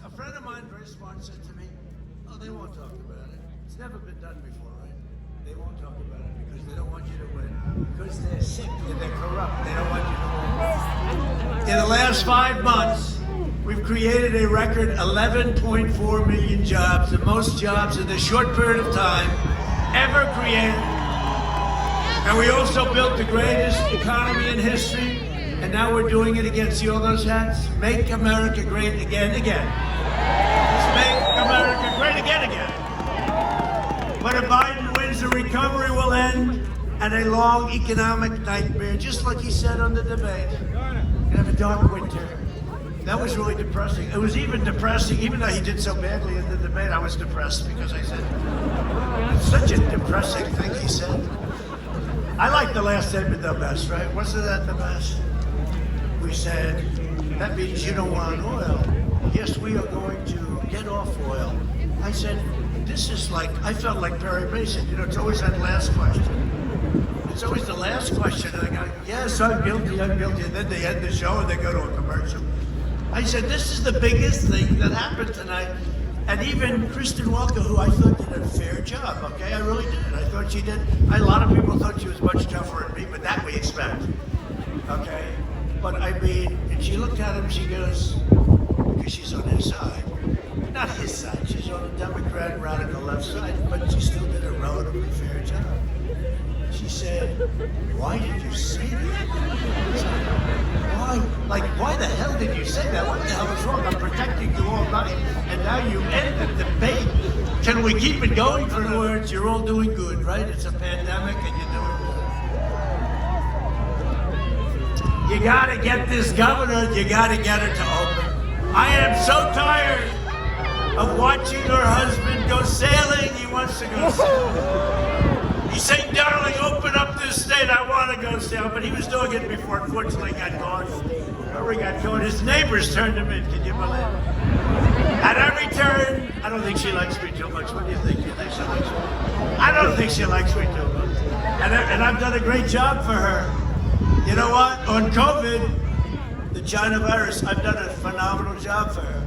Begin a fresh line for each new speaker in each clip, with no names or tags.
A friend of mine, very smart, said to me, "Oh, they won't talk about it. It's never been done before, right? They won't talk about it because they don't want you to win. Because they're sick and they're corrupt. They don't want you to win." In the last 5 months, we've created a record 11.4 million jobs, the most jobs in a short period of time ever created. And we also built the greatest economy in history, and now we're doing it again. See all those hats? Make America great again, again. Let's make America great again, again. When Biden wins, the recovery will end, and a long economic nightmare, just like he said on the debate. We're gonna have a dark winter. That was really depressing. It was even depressing, even though he did so badly in the debate, I was depressed because I said, it's such a depressing thing he said. I like the last statement the best, right? Wasn't that the best? We said, that means you don't want oil. Yes, we are going to get off oil. I said, this is like, I felt like Perry Mason. You know, it's always that last question. It's always the last question. And I go, yes, I'm guilty, I'm guilty. And then they end the show and they go to a commercial. I said, this is the biggest thing that happened tonight. And even Kristen Welker, who I thought did a fair job, okay? I really did. I thought she did. A lot of people thought she was much tougher than me, but that we expect, okay? But I mean, and she looked at him, she goes, because she's on his side. Not his side, she's on the Democrat radical left side, but she still did a relatively fair job. She said, why did you say that? Why? Like, why the hell did you say that? What the hell is wrong? I'm protecting you all night, and now you end the debate. Can we keep it going? For the words, you're all doing good, right? It's a pandemic, and you're doing good. You gotta get this governor, you gotta get her to open. I am so tired of watching her husband go sailing. He wants to go sailing. He's saying, darling, open up this state. I want to go sailing. But he was doing it before, unfortunately, he got caught. Remember, he got caught. His neighbors turned him in. Can you believe it? At every turn, I don't think she likes me too much. What do you think? You think she likes me? I don't think she likes me too much. And I've done a great job for her. You know what? On COVID, the China virus, I've done a phenomenal job for her.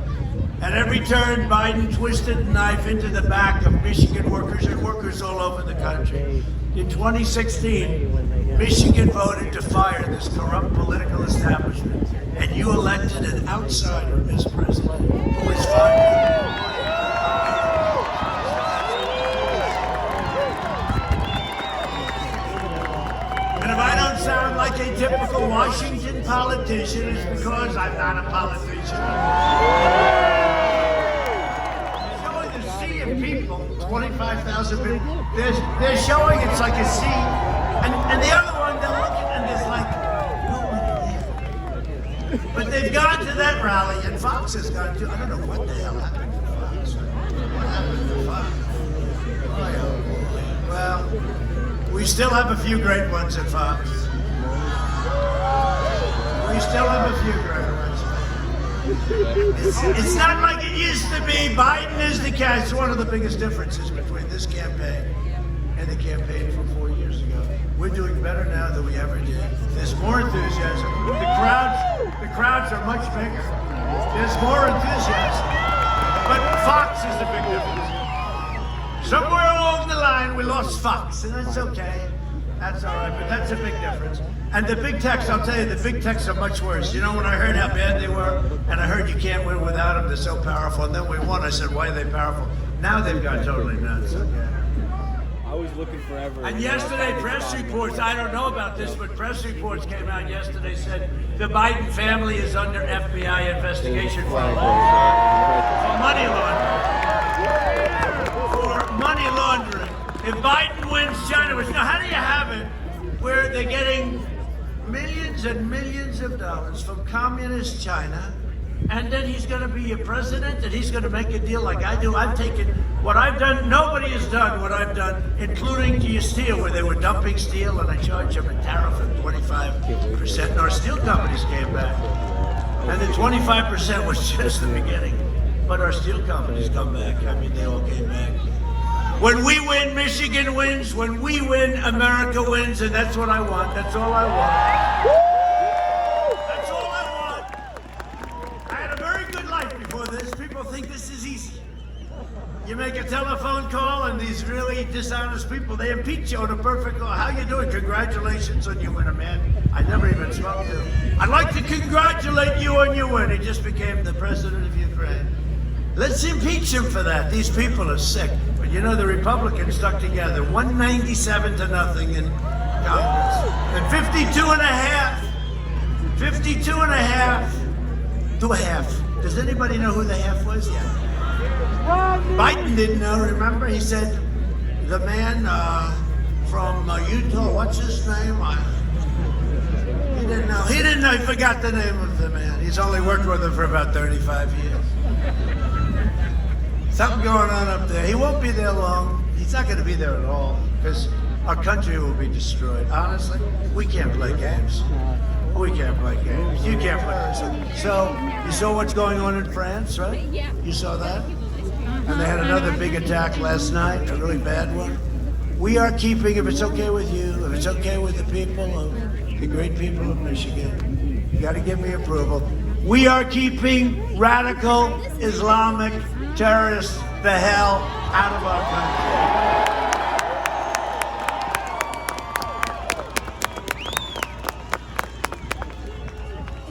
At every turn, Biden twisted a knife into the back of Michigan workers and workers all over the country. In 2016, Michigan voted to fire this corrupt political establishment, and you elected an outsider as president who is fired. And if I don't sound like a typical Washington politician, it's because I'm not a politician. 25,000 people. They're showing it's like a sea. And the other one, they're looking and there's like nobody there. But they've gone to that rally, and Fox has gone to, I don't know what the hell happened to Fox. What happened to Fox? Well, we still have a few great ones at Fox. We still have a few great ones. It's not like it used to be. Biden is the guy. It's one of the biggest differences between this campaign and the campaign from 4 years ago. We're doing better now than we ever did. There's more enthusiasm. The crowds are much bigger. There's more enthusiasm. But Fox is the big difference. Somewhere along the line, we lost Fox, and that's okay. That's all right, but that's a big difference. And the big techs, I'll tell you, the big techs are much worse. You know, when I heard how bad they were, and I heard you can't win without them, they're so powerful, and then we won, I said, why are they powerful? Now they've gone totally nuts. Okay.
I was looking forever.
And yesterday, press reports, I don't know about this, but press reports came out yesterday, said the Biden family is under FBI investigation for money laundering. For money laundering. If Biden wins, China wins. Now, how do you have it where they're getting millions and millions of dollars from communist China, and then he's going to be a president, and he's going to make a deal like I do? I've taken what I've done. Nobody has done what I've done, including to your steel, where they were dumping steel, and I charged them a tariff of 25%. And our steel companies came back, and the 25% was just the beginning. But our steel companies come back. I mean, they all came back. When we win, Michigan wins. When we win, America wins, and that's what I want. That's all I want. That's all I want. I had a very good life before this. People think make a telephone call, and these really dishonest people, they impeach you on a perfect call. How you doing? Congratulations on your win, a man I never even spoke to. I'd like to congratulate you on your win. He just became the president of Ukraine. Let's impeach him for that. These people are sick. But you know, the Republicans stuck together, 197 to nothing in Congress. And 52 and a half to a half. Does anybody know who the half was yet? Biden didn't know, remember? He said, the man from Utah, what's his name? He didn't know. He didn't know. He forgot the name of the man. He's only worked with him for about 35 years. Something going on up there. He won't be there long. He's not going to be there at all because our country will be destroyed. Honestly, we can't play games. We can't play games. You can't play. So you saw what's going on in France, right?
Yeah.
You saw that? And they had another big attack last night, a really bad one. We are keeping, if it's okay with you, if it's okay with the people of the great people of Michigan, you got to give me approval. We are keeping radical Islamic terrorists the hell out of our country.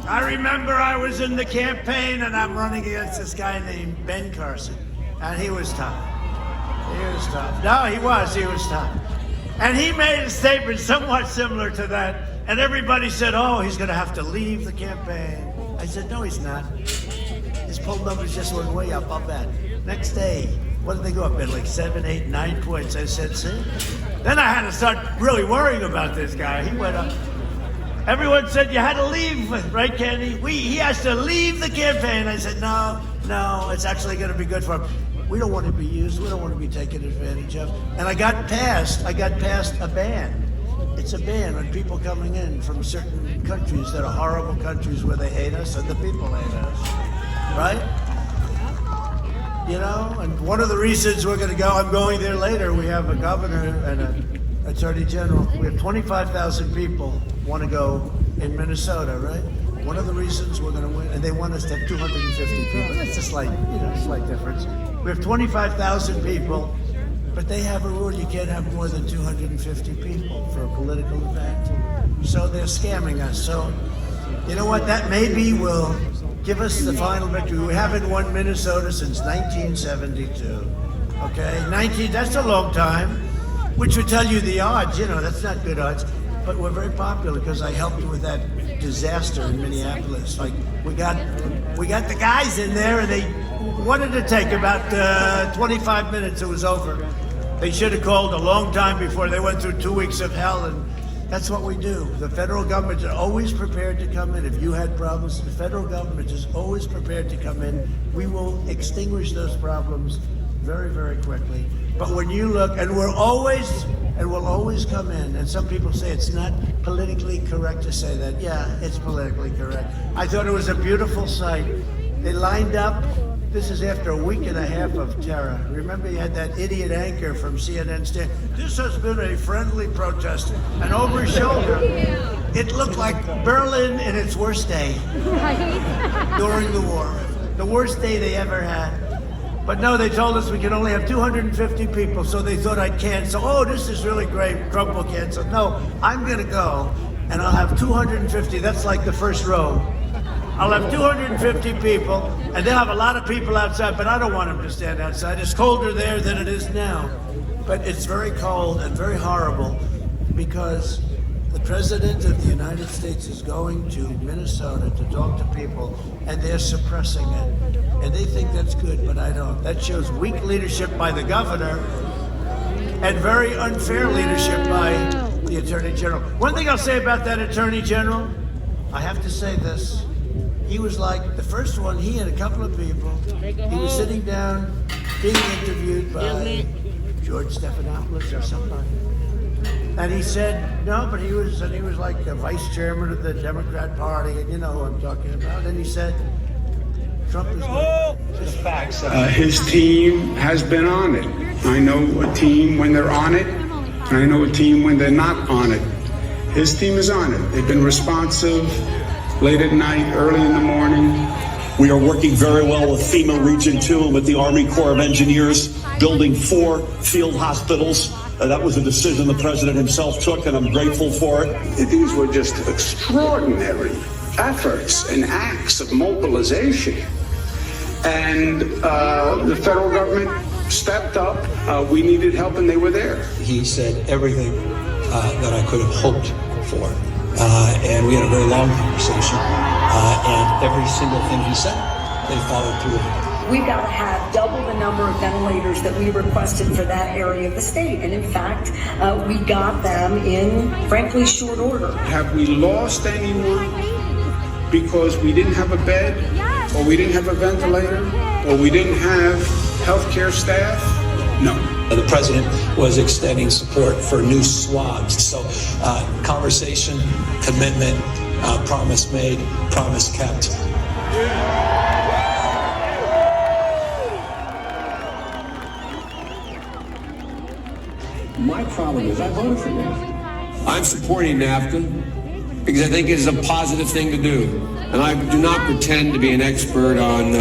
I remember I was in the campaign and I'm running against this guy named Ben Carson. And he was tough. He was tough. No, he was tough. And he made a statement somewhat similar to that. And everybody said, oh, he's going to have to leave the campaign. I said, no, he's not. His poll numbers just went way up. I'll bet. Next day, what did they go up at? Like 7, 8, 9 points. I said, see? Then I had to start really worrying about this guy. He went up. Everyone said you had to leave, right, Candy? He has to leave the campaign. I said, no, it's actually going to be good for him. We don't want to be used. We don't want to be taken advantage of. And I got past a ban. It's a ban on people coming in from certain countries that are horrible countries where they hate us and the people hate us, right? You know, and one of the reasons we're going to go, I'm going there later, we have a governor and an attorney general. We have 25,000 people want to go in Minnesota, right? One of the reasons we're going to win, and they want us to have 250 people. That's a slight difference. We have 25,000 people, but they have a rule: you can't have more than 250 people for a political event. So they're scamming us. So, you know what? That maybe will give us the final victory. We haven't won Minnesota since 1972. Okay, that's a long time, which would tell you the odds. You know, that's not good odds. But we're very popular because I helped with that disaster in Minneapolis. Like we got the guys in there, and they wanted to take about 25 minutes. It was over. They should have called a long time before. They went through 2 weeks of hell, and that's what we do. The federal government is always prepared to come in. If you had problems, the federal government is always prepared to come in. We will extinguish those problems very, very quickly. But when you look, and we'll always come in, and some people say it's not politically correct to say that. Yeah, it's politically correct. I thought it was a beautiful sight. They lined up. This is after a week and a half of terror. Remember, you had that idiot anchor from CNN saying, this has been a friendly protest. And over his shoulder, it looked like Berlin in its worst day during the war. The worst day they ever had. But no, they told us we could only have 250 people, so they thought I'd cancel. Oh, this is really great. Trump will cancel. No, I'm going to go, and I'll have 250. That's like the first row. I'll have 250 people, and they'll have a lot of people outside, but I don't want them to stand outside. It's colder there than it is now. But it's very cold and very horrible because the President of the United States is going to Minnesota to talk to people, and they're suppressing it. And they think that's good, but I don't. That shows weak leadership by the governor and very unfair leadership by the Attorney General. One thing I'll say about that Attorney General, I have to say this. He was like the first one. He and a couple of people. He was sitting down, being interviewed by George Stephanopoulos or somebody. And he said, no, but he was like the vice chairman of the Democrat Party, and you know who I'm talking about. And he said, Trump is just facts.
His team has been on it. I know a team when they're on it, and I know a team when they're not on it. His team is on it. They've been responsive late at night, early in the morning.
We are working very well with FEMA Region 2 and with the Army Corps of Engineers, building 4 field hospitals. That was a decision the president himself took, and I'm grateful for it.
These were just extraordinary efforts and acts of mobilization. And the federal government stepped up. We needed help, and they were there.
He said everything that I could have hoped for. And we had a very long conversation. And every single thing he said, they followed through on.
We've got to have double the number of ventilators that we requested for that area of the state. And in fact, we got them in, frankly, short order.
Have we lost anyone because we didn't have a bed, or we didn't have a ventilator, or we didn't have healthcare staff? No.
The president was extending support for new swabs. So conversation, commitment, promise made, promise kept.
My problem is I voted for NAFTA.
I'm supporting NAFTA because I think it is a positive thing to do. And I do not pretend to be an expert on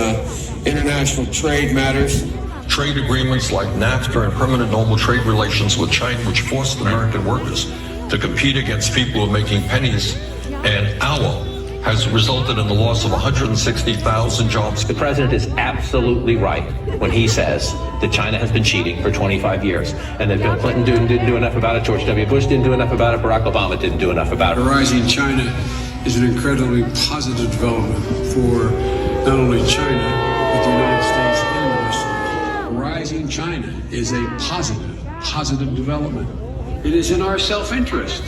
international trade matters.
Trade agreements like NAFTA and permanent normal trade relations with China, which forced American workers to compete against people who are making pennies an hour, has resulted in the loss of 160,000 jobs.
The president is absolutely right when he says that China has been cheating for 25 years and that Bill Clinton didn't do enough about it, George W. Bush didn't do enough about it, Barack Obama didn't do enough about it.
Rising China is an incredibly positive development for not only China, but the United States and the rest of the world. Rising China is a positive development. It is in our self-interest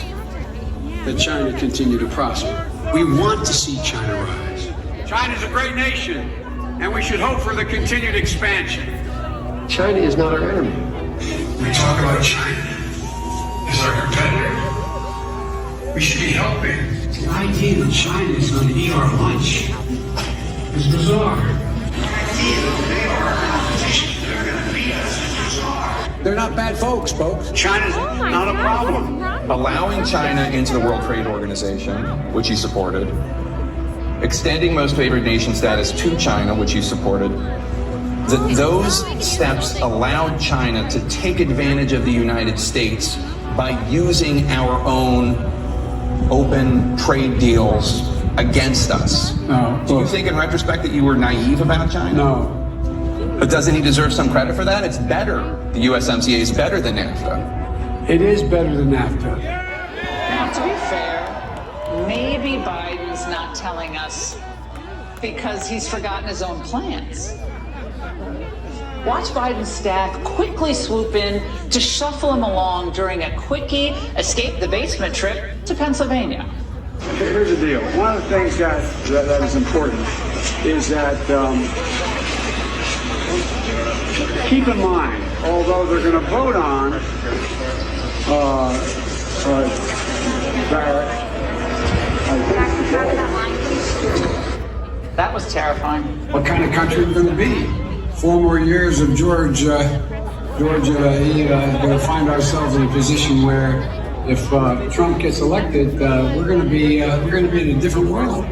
that China continue to prosper. We want to see China rise. China's a great nation, and we should hope for the continued expansion.
China is not our enemy.
We talk about China as our competitor. We should be helping. The idea that China is going to eat our lunch is bizarre. They're not bad folks. China's not a problem.
Allowing China into the World Trade Organization, which he supported, extending most favored nation status to China, which he supported, those steps allowed China to take advantage of the United States by using our own open trade deals against us.
No.
Do you think in retrospect that you were naive about China?
No.
But doesn't he deserve some credit for that? It's better. The USMCA is better than NAFTA.
It is better than NAFTA.
Now, to be fair, maybe Biden's not telling us because he's forgotten his own plans. Watch Biden's staff quickly swoop in to shuffle him along during a quickie escape the basement trip to Pennsylvania.
Here's the deal. One of the things that is important is that keep in mind, although they're going to vote on Barrett,
That was terrifying.
what kind of country we're going to be? 4 more years of George, we're going to find ourselves in a position where if Trump gets elected, we're going to be in a different world.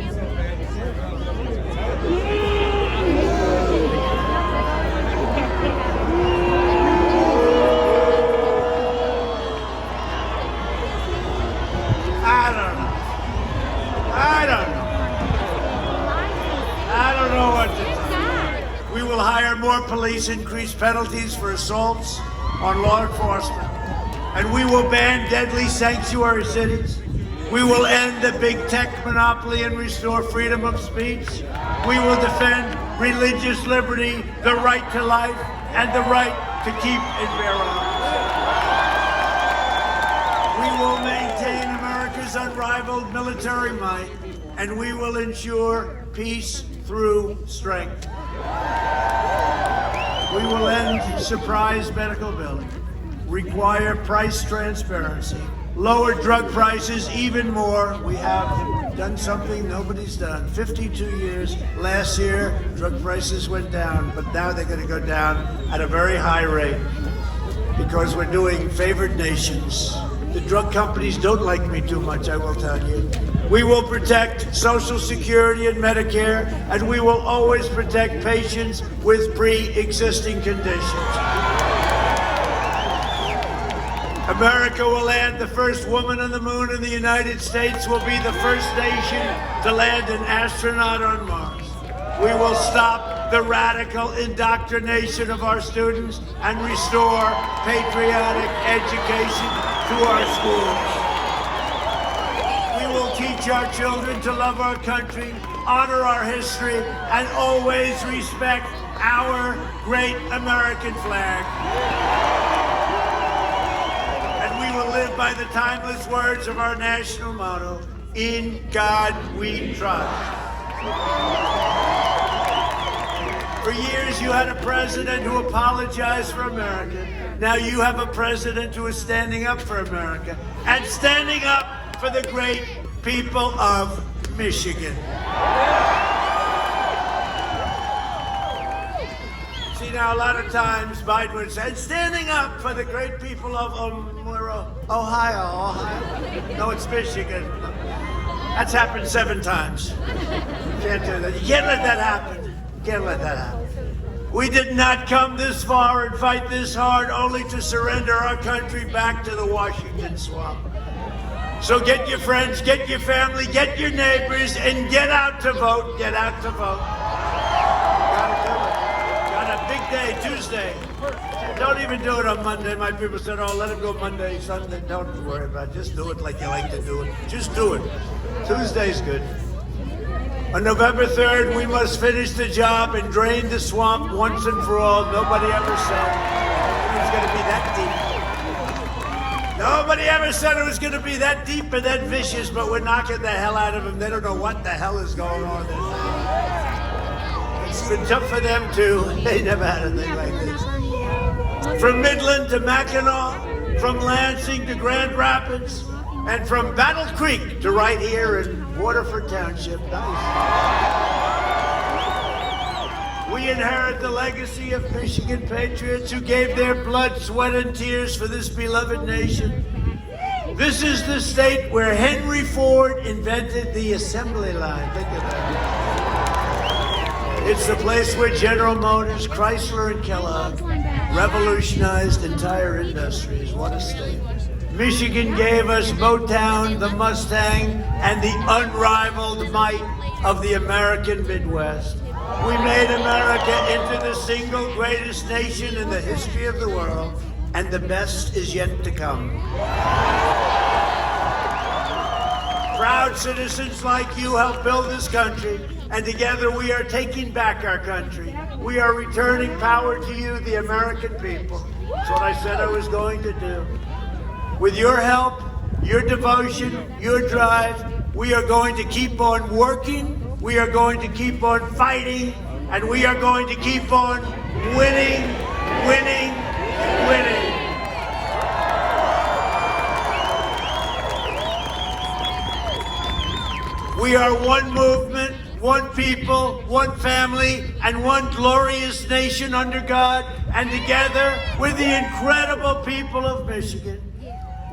I don't know what to do. We will hire more police, increase penalties for assaults on law enforcement, and we will ban deadly sanctuary cities. We will end the big tech monopoly and restore freedom of speech. We will defend religious liberty, the right to life, and the right to keep and bear arms. We will maintain America's unrivaled military might, and we will ensure peace through strength. We will end surprise medical billing, require price transparency, lower drug prices even more. We have done something nobody's done. 52 years. Last year, drug prices went down, but now they're going to go down at a very high rate because we're doing favored nations. The drug companies don't like me too much, I will tell you. We will protect Social Security and Medicare, and we will always protect patients with pre-existing conditions. America will land the first woman on the moon, and the United States will be the first nation to land an astronaut on Mars. We will stop the radical indoctrination of our students and restore patriotic education to our schools. We will teach our children to love our country, honor our history, and always respect our great American flag. And we will live by the timeless words of our national motto, "In God we trust." For years, you had a president who apologized for America. Now you have a president who is standing up for America and standing up for the great people of Michigan. See, now a lot of times Biden would say, standing up for the great people of Ohio. No, it's Michigan. That's happened 7 times. Can't do that. You can't let that happen. Can't let that happen. We did not come this far and fight this hard only to surrender our country back to the Washington swamp. So get your friends, get your family, get your neighbors, and get out to vote. Get out to vote. Gotta do it. Got a big day, Tuesday. Don't even do it on Monday. My people said, oh, let it go Monday, Sunday. Don't worry about it. Just do it like you like to do it. Just do it. Tuesday's good. On November 3rd, we must finish the job and drain the swamp once and for all. Nobody ever said it was going to be that deep. Nobody ever said it was going to be that deep and that vicious, but we're knocking the hell out of them. They don't know what the hell is going on. It's been tough for them, too. They never had a thing like this. From Midland to Mackinac, from Lansing to Grand Rapids, and from Battle Creek to right here in Waterford Township. Nice. We inherit the legacy of Michigan patriots who gave their blood, sweat, and tears for this beloved nation. This is the state where Henry Ford invented the assembly line. Think of that. It's the place where General Motors, Chrysler, and Kellogg revolutionized entire industries. What a state. Michigan gave us Motown, the Mustang, and the unrivaled might of the American Midwest. We made America into the single greatest nation in the history of the world, and the best is yet to come. Proud citizens like you helped build this country, and together we are taking back our country. We are returning power to you, the American people. That's what I said I was going to do. With your help, your devotion, your drive, we are going to keep on working, we are going to keep on fighting, and we are going to keep on winning, winning, winning. We are one movement, one people, one family, and one glorious nation under God, and together with the incredible people of Michigan,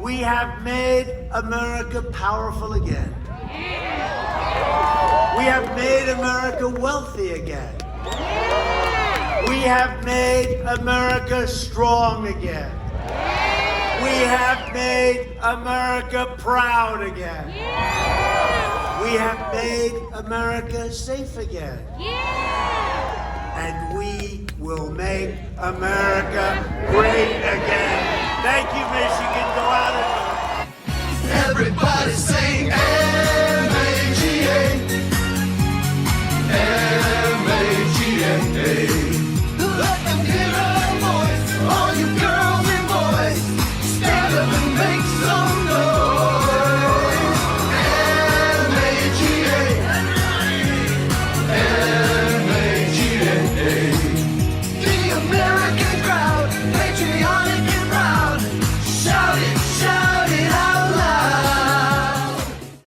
we have made America powerful again. We have made America wealthy again. We have made America strong again. We have made America proud again. We have made America safe again. And we will make America great